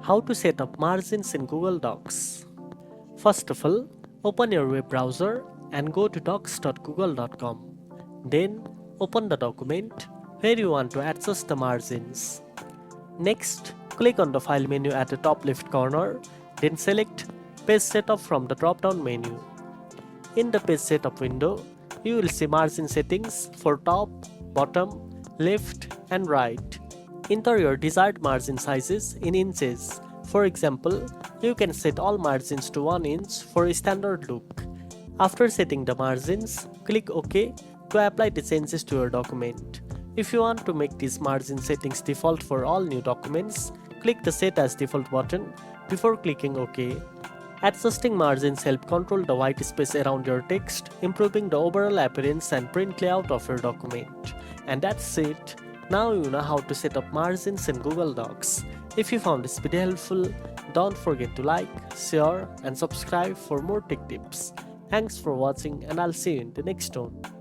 How to set up margins in Google Docs. First of all, open your web browser and go to docs.google.com. Then open the document where you want to adjust the margins. Next, click on the File menu at the top left corner, then select Page Setup from the drop-down menu. In the Page Setup window, you will see margin settings for top, bottom, left and right. Enter your desired margin sizes in inches. For example, you can set all margins to 1 inch for a standard look. After setting the margins, click OK to apply the changes to your document. If you want to make these margin settings default for all new documents, click the Set as Default button before clicking OK. Adjusting margins help control the white space around your text, improving the overall appearance and print layout of your document. And that's it. Now you know how to set up margins in Google Docs. If you found this video helpful, don't forget to like, share and subscribe for more tech tips. Thanks for watching and I'll see you in the next one.